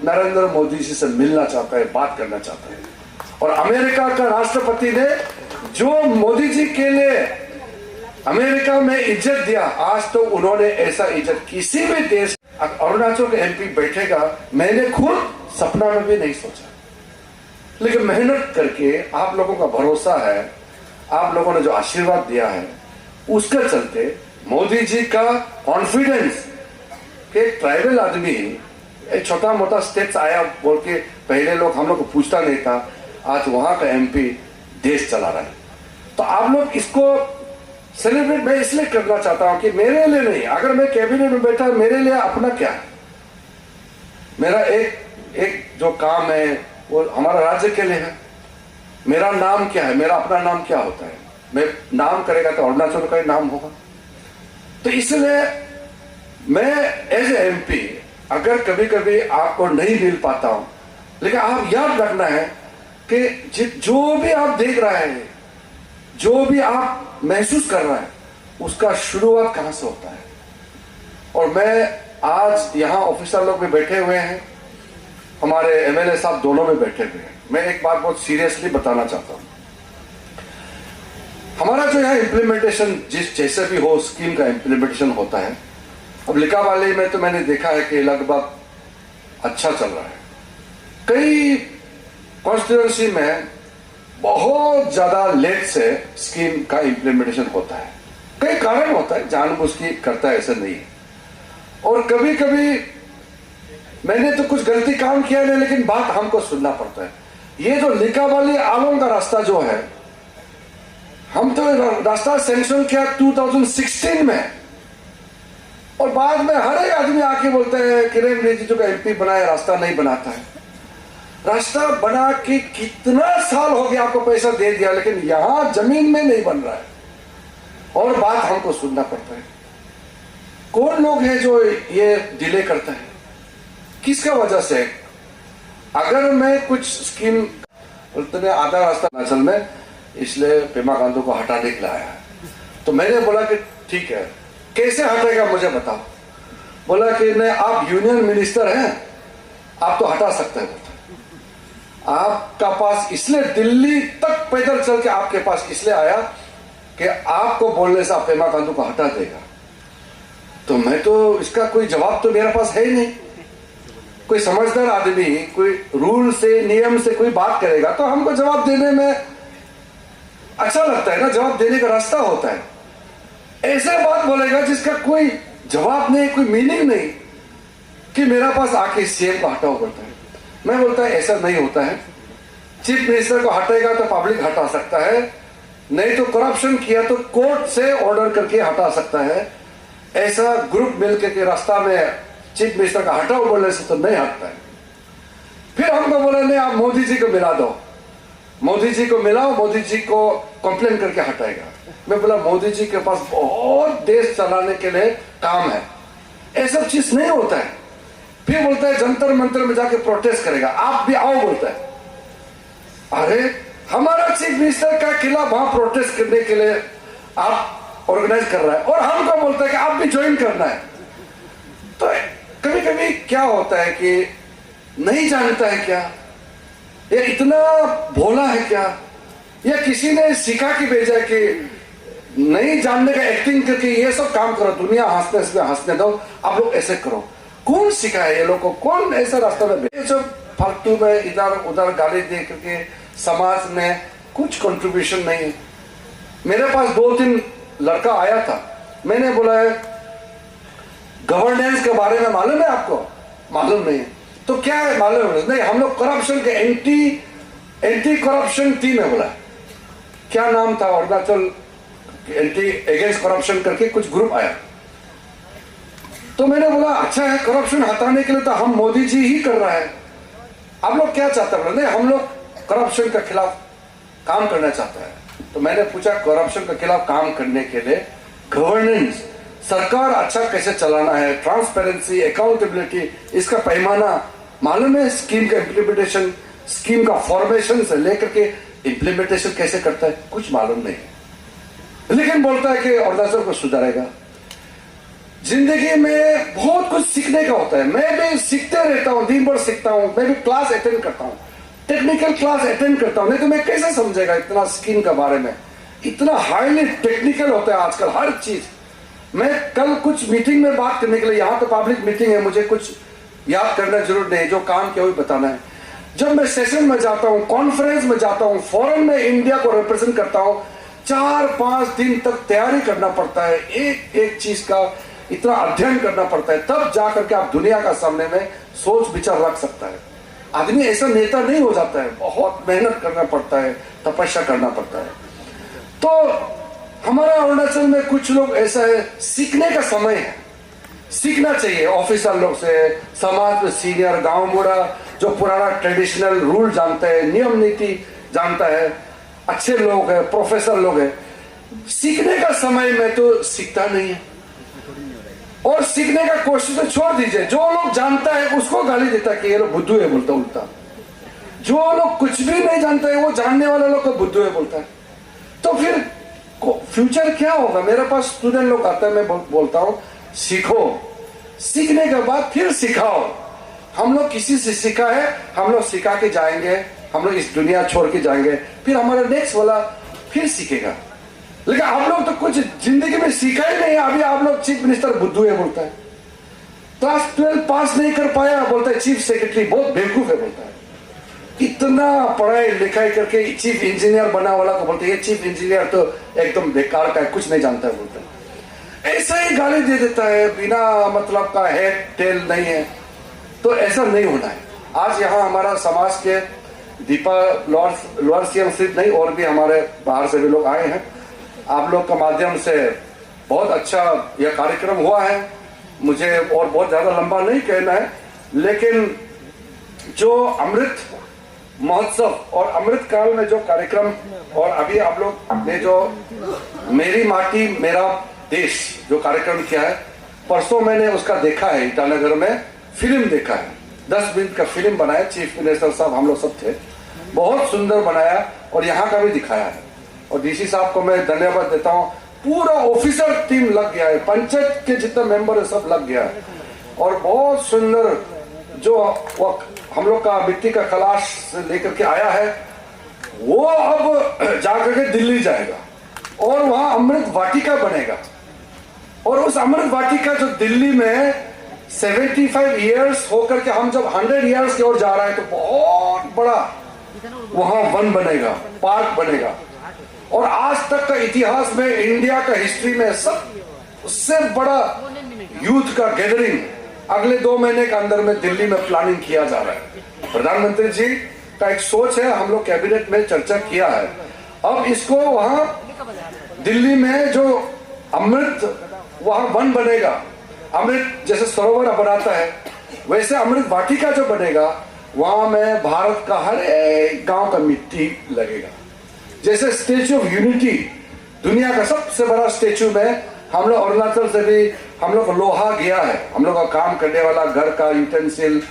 नरेंद्र मोदी जी से मिलना चाहता है, बात करना चाहता है। और अमेरिका का राष्ट्रपति ने जो मोदी जी के लिए अमेरिका में इज्जत दिया, आज तो उन्होंने ऐसा इज्जत किसी भी देश। अरुणाचल के MP बैठेगा, मैंने खुद सपना में भी नहीं सोचा, लेकिन मेहनत करके आप लोगों का भरोसा है, आप लोगों ने जो आशीर्वाद दिया है उसके चलते मोदी जी का कॉन्फिडेंस कि ट्राइबल आदमी एक छोटा मोटा स्टेट्स आया बोल के पहले लोग हम लोग को पूछता नहीं था, आज वहां का MP देश चला रहा है। तो आप लोग इसको सेलिब्रेट मैं इसलिए करना चाहता हूं कि मेरे लिए नहीं, अगर मैं कैबिनेट में बैठा मेरे लिए अपना क्या है, मेरा एक जो काम है वो हमारा राज्य के लिए है। मेरा नाम क्या है, मेरा अपना नाम क्या होता है, मैं नाम करेगा तो अरुणाचल का ही नाम होगा। तो इसलिए मैं एज ए MP अगर कभी कभी आपको नहीं मिल पाता हूं, लेकिन आप याद रखना है कि जो भी आप देख रहे हैं, जो भी आप महसूस कर रहे हैं, उसका शुरुआत कहां से होता है। और मैं आज यहां ऑफिसर लोग भी बैठे हुए हैं, हमारे MLA साहब दोनों में बैठे हुए हैं। मैं एक बात बहुत सीरियसली बताना चाहता हूं, हमारा जो यहाँ इम्प्लीमेंटेशन जिस जैसे भी हो स्कीम का इम्प्लीमेंटेशन होता है। अब लिकावाली में तो मैंने देखा है कि लगभग अच्छा चल रहा है। कई कॉन्स्टिट्यूएंसी में बहुत ज्यादा लेट से स्कीम का इम्प्लीमेंटेशन होता है। कई कारण होता है, जानबूझ के करता है ऐसा नहीं है। और कभी कभी मैंने तो कुछ गलती काम किया नहीं, लेकिन बात हमको सुनना पड़ता है। ये जो लिकावाली आलोंग का रास्ता जो है, हम तो रास्ता सैंक्शन किया 2016 में, और बाद में हर एक आदमी आके बोलते हैं किरण रिजिजू का MP बनाया, रास्ता नहीं बनाता है। रास्ता बना के कितना साल हो गया, आपको पैसा दे दिया, लेकिन यहां जमीन में नहीं बन रहा है और बात हमको सुनना पड़ता है। कौन लोग हैं जो ये डिले करता है, किसका वजह से? अगर मैं कुछ स्कीम बोलते आधा रास्ता अरुणाचल में, इसलिए पेमा खांडू को हटाने के लिए आया है। तो मैंने बोला कि ठीक है, कैसे हटेगा मुझे बताओ। बोला कि नहीं, आप यूनियन मिनिस्टर हैं, आप तो हटा सकते हैं। आपका पास इसलिए दिल्ली तक पैदल चल के आपके पास इसलिए आया कि आपको बोलने से आप पेमा खांडू को हटा देगा। तो मैं तो इसका कोई जवाब तो मेरे पास है ही नहीं। कोई समझदार आदमी कोई रूल से नियम से कोई बात करेगा तो हमको जवाब देने में अच्छा लगता है ना, जवाब देने का रास्ता होता है। ऐसे बात बोलेगा जिसका कोई जवाब नहीं, कोई मीनिंग नहीं, कि मेरा पास आके सीएम को हटाओ बोलता है। मैं बोलता है ऐसा नहीं होता है। चीफ मिनिस्टर को हटेगा तो पब्लिक हटा सकता है, नहीं तो करप्शन किया तो कोर्ट से ऑर्डर करके हटा सकता है। ऐसा ग्रुप मिलकर के रास्ता में चीफ मिनिस्टर का हटाओ बोलने से तो नहीं हटता है। फिर हमको बोला नहीं, आप मोदी जी को मिला दो, मोदी जी को मिलाओ, मोदी जी को कंप्लेन करके हटाएगा। मैं बोला मोदी जी के पास बहुत देश चलाने के लिए काम है, ऐसा चीज नहीं होता है। फिर बोलता है जंतर मंतर में जाके प्रोटेस्ट करेगा, आप भी आओ बोलता है। अरे हमारा चीफ मिनिस्टर का खिलाफ वहां प्रोटेस्ट करने के लिए आप ऑर्गेनाइज कर रहा है और हमको बोलता है कि आप भी ज्वाइन करना है। तो कभी कभी क्या होता है कि नहीं जानता है क्या, ये इतना भोला है क्या, या किसी ने सिखा के भेजा है कि नहीं जानने का एक्टिंग करके ये सब काम करो, दुनिया हंसने दो, आप लोग ऐसे करो। कौन सिखाए ये लोग को, कौन ऐसा रास्ता में भेजे? जो फालतू में इधर उधर गाली दे करके समाज में कुछ कंट्रीब्यूशन नहीं है। मेरे पास 2-3 लड़का आया था, मैंने बोला है गवर्नेंस के बारे में मालूम है आपको? मालूम नहीं है। तो क्या है मालूम है? नहीं, हम लोग करप्शन के एंटी करप्शन टीम है। बोला क्या नाम था? अरुणाचल एंटी अगेंस्ट करप्शन करके कुछ ग्रुप आया। तो मैंने बोला अच्छा है, करप्शन हटाने के लिए तो हम मोदी जी ही कर रहा है, आप लोग क्या चाहते हैं? नहीं, हम लोग करप्शन के खिलाफ काम करना चाहते हैं। तो मैंने पूछा करप्शन के खिलाफ काम करने के लिए गवर्नेंस, सरकार अच्छा कैसे चलाना है, ट्रांसपेरेंसी, अकाउंटेबिलिटी, इसका पैमाना मालूम है? स्कीम का इम्प्लीमेंटेशन, स्कीम का फॉर्मेशन से लेकर के इम्प्लीमेंटेशन कैसे करता है, कुछ मालूम नहीं है। लेकिन बोलता है कि अरुणाचल को सुधारेगा। जिंदगी में बहुत कुछ सीखने का होता है, मैं भी सीखते रहता हूँ, दिन भर सीखता हूँ। मैं भी क्लास अटेंड करता हूँ, टेक्निकल क्लास अटेंड करता हूँ, नहीं तो मैं कैसे समझेगा इतना स्कीम के बारे में। इतना हाईली टेक्निकल होता है आजकल हर चीज। मैं कल कुछ मीटिंग में बात करने के लिए, यहाँ तो पब्लिक मीटिंग है, मुझे कुछ याद करना जरूर नहीं, जो काम किया वही बताना है। जब मैं सेशन में जाता हूँ, कॉन्फ्रेंस में जाता हूँ, फॉरेन में इंडिया को रिप्रेजेंट करता हूँ, 4-5 दिन तक तैयारी करना पड़ता है, एक एक चीज का इतना अध्ययन करना पड़ता है, तब जाकर के आप दुनिया का सामने में सोच विचार रख सकता है। आदमी ऐसा नेता नहीं हो जाता है, बहुत मेहनत करना पड़ता है, तपस्या करना पड़ता है। तो हमारा अरुणाचल में कुछ लोग ऐसा है, सीखने का समय है, सीखना चाहिए ऑफिसर लोग से, समाज में सीनियर, गांव बूढ़ा जो पुराना ट्रेडिशनल रूल जानता है, नियम नीति जानता है, अच्छे लोग हैं, प्रोफेसर लोग हैं। सीखने का समय में तो सीखता नहीं है, और सीखने का कोशिश तो छोड़ दीजिए। जो लोग जानता है उसको गाली देता है कि ये लोग बुद्धू है, बोलता उल्टा। जो लोग कुछ भी नहीं जानता है वो जानने वाले लोग को बुद्धू है बोलता है। तो फिर फ्यूचर क्या होगा? मेरे पास स्टूडेंट लोग आते हैं, मैं बोलता हूँ सीखो, सीखने के बाद फिर सिखाओ। हम लोग किसी से सीखा है, हम लोग सिखा के जाएंगे, हम लोग इस दुनिया छोड़ के जाएंगे, फिर हमारा नेक्स्ट वाला फिर सीखेगा। लेकिन आप लोग तो कुछ जिंदगी में सीखा ही नहीं है। अभी आप लोग चीफ मिनिस्टर बुद्धू है बोलता है, क्लास 12 पास नहीं कर पाया बोलता है, चीफ सेक्रेटरी बहुत बेवकूफ है बोलता है। इतना पढ़ाई लिखाई करके चीफ इंजीनियर बना वाला को बोलते हैं ये चीफ इंजीनियर तो एकदम बेकार का है, कुछ नहीं जानता है बोलता है। ऐसा ही गाली दे देता है, बिना मतलब का हेड टेल नहीं है। तो ऐसा नहीं होना है। आज यहाँ हमारा समाज के दीपा लोअर सीएम सिर्फ नहीं, और भी हमारे बाहर से भी लोग आए हैं। आप लोग के माध्यम से बहुत अच्छा यह कार्यक्रम हुआ है। मुझे और बहुत ज्यादा लंबा नहीं कहना है, लेकिन जो अमृत महोत्सव और अमृत काल में जो कार्यक्रम, और अभी आप लोग ने जो मेरी माटी मेरा देश जो कार्यक्रम किया है, परसों मैंने उसका देखा है, ईटानगर में फिल्म देखा है, 10 मिनट का फिल्म बनाया, चीफ मिनिस्टर साहब हम लोग सब थे, बहुत सुंदर बनाया, और यहाँ का भी दिखाया है। और डीसी साहब को मैं धन्यवाद देता हूँ। पूरा ऑफिसर टीम लग गया है, पंचायत के जितने मेंबर है सब लग गया है। और बहुत सुंदर जो वो हम लोग का मिट्टी का कलाश से लेकर के आया है, वो अब जाकर के दिल्ली जाएगा और वहां अमृत वाटिका बनेगा। और उस अमृत वाटिका जो दिल्ली में 75 इयर्स होकर के हम जब 100 इयर्स की ओर जा रहे हैं, तो बहुत बड़ा वहां वन बनेगा, पार्क बनेगा। और आज तक का इतिहास में, इंडिया का हिस्ट्री में सबसे बड़ा यूथ का गैदरिंग अगले 2 महीने के अंदर में दिल्ली में प्लानिंग किया जा रहा है। प्रधानमंत्री जी का एक सोच है, हम लोग कैबिनेट में चर्चा किया है। अब इसको वहां दिल्ली में जो अमृत वहां वन बनेगा, अमृत जैसे सरोवर बनाता है वैसे अमृत वाटिका जो बनेगा, वहां में भारत का हर एक गांव का मिट्टी लगेगा। जैसे स्टेच्यू ऑफ यूनिटी दुनिया का सबसे बड़ा स्टेच्यू में हम लोग अरुणाचल से भी हम लोग लोहा गया है, हम लोग का काम करने वाला घर का यूटेंसिल,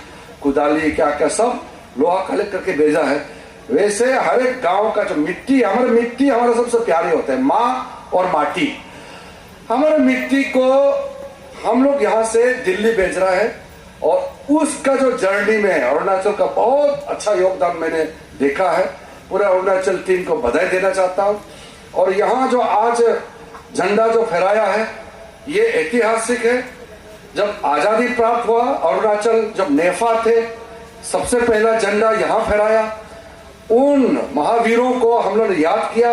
कुदाली, क्या क्या सब लोहा कलेक्ट करके भेजा है। वैसे हर एक गांव का जो मिट्टी हमारा सबसे प्यारे होता है, माँ और माटी। हमारे मिट्टी को हम लोग यहाँ से दिल्ली भेज रहा है और उसका जो जर्नी में अरुणाचल का बहुत अच्छा योगदान मैंने देखा है। पूरा अरुणाचल टीम को बधाई देना चाहता हूँ। और यहाँ जो आज झंडा जो फहराया है, ये ऐतिहासिक है। जब आजादी प्राप्त हुआ, अरुणाचल जब नेफा थे, सबसे पहला झंडा यहाँ फहराया। उन महावीरों को हम लोग ने याद किया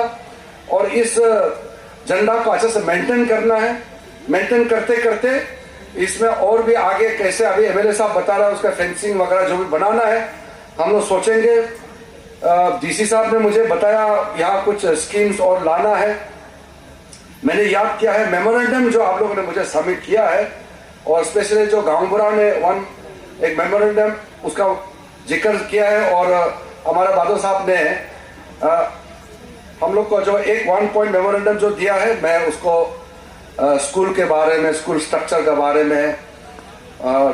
और इस झंडा को अच्छे से मेंटेन करना है। मेंटेन करते करते इसमें और भी आगे कैसे, अभी एमएलए साहब बता रहा है उसका फेंसिंग वगैरह जो भी बनाना है, हम लोग सोचेंगे। डीसी साहब ने मुझे बताया यहाँ कुछ स्कीम्स और लाना है। मैंने याद किया है मेमोरेंडम जो आप लोगों ने मुझे सबमिट किया है, और स्पेशली जो गांवबुरा ने एक मेमोरेंडम उसका जिक्र किया है। और हमारा बादल साहब ने हम लोग को जो एक 1 पॉइंट मेमोरेंडम जो दिया है, मैं उसको स्कूल के बारे में, स्कूल स्ट्रक्चर के बारे में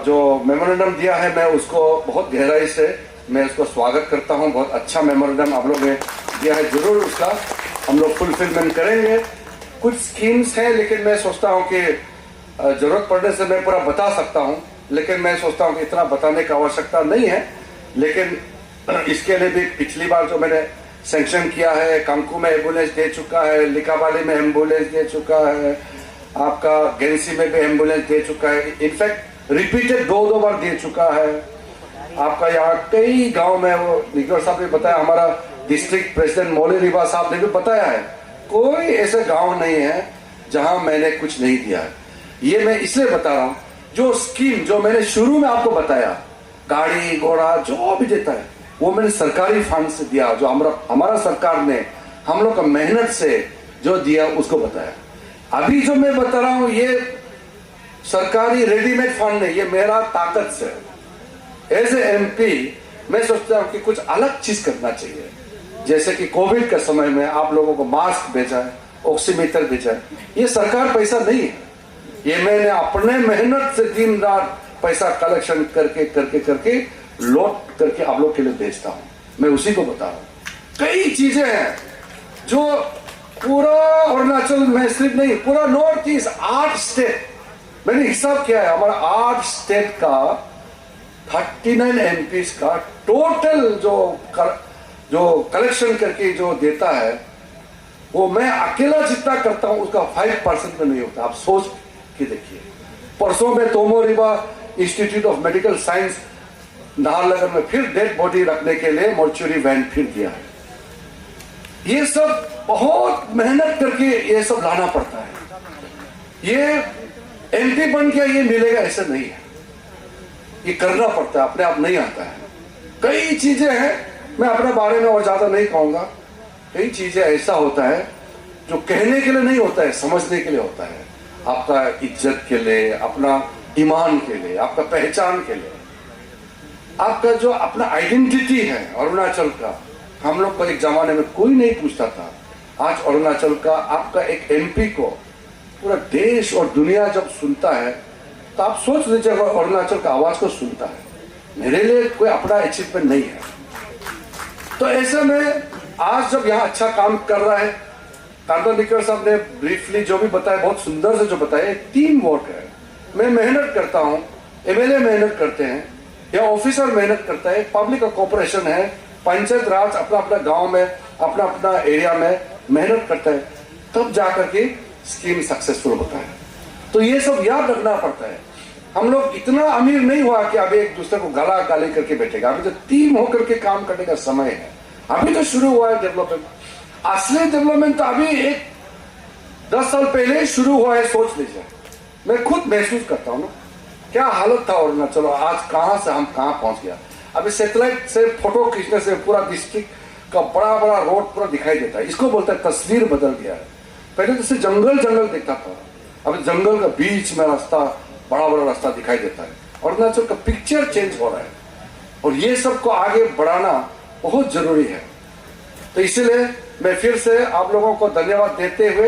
जो मेमोरेंडम दिया है, मैं उसको बहुत गहराई से मैं उसको स्वागत करता हूं। बहुत अच्छा मेमोरेंडम आप लोगों ने दिया है, जरूर उसका हम लोग फुलफिलमेंट करेंगे। कुछ स्कीम्स हैं, लेकिन मैं सोचता हूं कि जरूरत पड़ने से मैं पूरा बता सकता हूं, लेकिन मैं सोचता हूं कि इतना बताने की आवश्यकता नहीं है। लेकिन इसके लिए भी पिछली बार जो मैंने सैंक्शन किया है, कांकू में एम्बुलेंस दे चुका है, लिकाबाली में एम्बुलेंस दे चुका है, आपका गेंसी में भी एम्बुलेंस दे चुका है। इनफैक्ट रिपीटेड 2 बार दे चुका है। आपका यहाँ कई गांव में, वो निकोर साहब ने बताया, हमारा डिस्ट्रिक्ट प्रेसिडेंट मौली रिबा साहब ने भी बताया है, कोई ऐसे गांव नहीं है जहां मैंने कुछ नहीं दिया है। ये मैं इसलिए बता रहा हूं, जो स्कीम जो मैंने शुरू में आपको बताया, गाड़ी घोड़ा जो भी देता है, वो मैंने सरकारी फंड से दिया, जो हमारा सरकार ने हम लोग का मेहनत से जो दिया उसको बताया। अभी जो मैं बता रहा हूं, ये सरकारी रेडीमेड फंड है, ये मेरा ताकत से। एज ए एमपी मैं सोचता हूं कि कुछ अलग चीज करना चाहिए। जैसे कि कोविड के समय में आप लोगों को मास्क भेजा है, ऑक्सीमीटर भेजा है, ये सरकार पैसा नहीं है, ये मैंने अपने मेहनत से दिन रात पैसा कलेक्शन करके करके करके लौट करके आप लोग के लिए भेजता हूं। मैं उसी को बता रहा हूं। कई चीजें हैं जो पूरा अरुणाचल में सिर्फ नहीं, पूरा नॉर्थ ईस्ट 8 स्टेट, मैंने हिसाब किया है, हमारा 8 स्टेट का 39 एमपीज का टोटल जो कलेक्शन करके जो देता है, वो मैं अकेला जितना करता हूं उसका 5% में नहीं होता। आप सोच के देखिए। परसों में Tomo Riba institute of medical science Naharlagun में फिर डेड बॉडी रखने के लिए मॉर्चुरी वैन फिर दिया है। ये सब बहुत मेहनत करके ये सब लाना पड़ता है। ये एमपी बन के ये मिलेगा ऐसा नहीं है, ये करना पड़ता है, अपने आप नहीं आता है। कई चीजें हैं, मैं अपने बारे में और ज्यादा नहीं कहूंगा। कई चीजें ऐसा होता है जो कहने के लिए नहीं होता है, समझने के लिए होता है। आपका इज्जत के लिए, अपना ईमान के लिए, आपका पहचान के लिए, आपका जो अपना आइडेंटिटी है अरुणाचल का। हम लोग को एक जमाने में कोई नहीं पूछता था, आज अरुणाचल का आपका एक एमपी को पूरा देश और दुनिया जब सुनता है, तो आप सोच लीजिए अरुणाचल का आवाज को सुनता है। मेरे लिए कोई अपना अचीवमेंट नहीं है। तो ऐसे में आज जब यहाँ अच्छा काम कर रहा है, कांता निकर साहब ने ब्रीफली जो भी बताया, बहुत सुंदर से जो बताया, टीम वर्क है। मैं मेहनत करता हूँ एमएलए मेहनत करते हैं या ऑफिसर मेहनत करता है, पब्लिक का कोऑपरेशन है, पंचायत राज अपना अपना गांव में अपना अपना एरिया में मेहनत करता है, तब जाकर के स्कीम सक्सेसफुल होता है। तो ये सब याद रखना पड़ता है। हम लोग इतना अमीर नहीं हुआ कि अभी एक दूसरे को गला गाली करके बैठेगा। अभी तो टीम होकर के काम करने का समय है। अभी तो शुरू हुआ है डेवलपमेंट। असली डेवलपमेंट तो अभी एक 10 साल पहले शुरू हुआ है। सोच लीजिए, मैं खुद महसूस करता हूँ ना क्या हालत था अरुणाचल, आज कहां से हम कहां पहुंच गया। अभी सैटेलाइट से फोटो खींचने से पूरा डिस्ट्रिक्ट का बड़ा बड़ा रोड पूरा दिखाई देता है। इसको बोलते हैं तस्वीर बदल गया है। पहले तो सिर्फ जंगल जंगल दिखता था, अभी जंगल का बीच में रास्ता, बड़ा बड़ा रास्ता दिखाई देता है। अरुणाचल का पिक्चर चेंज हो रहा है और ये सबको आगे बढ़ाना बहुत जरूरी है। तो इसलिए मैं फिर से आप लोगों को धन्यवाद देते हुए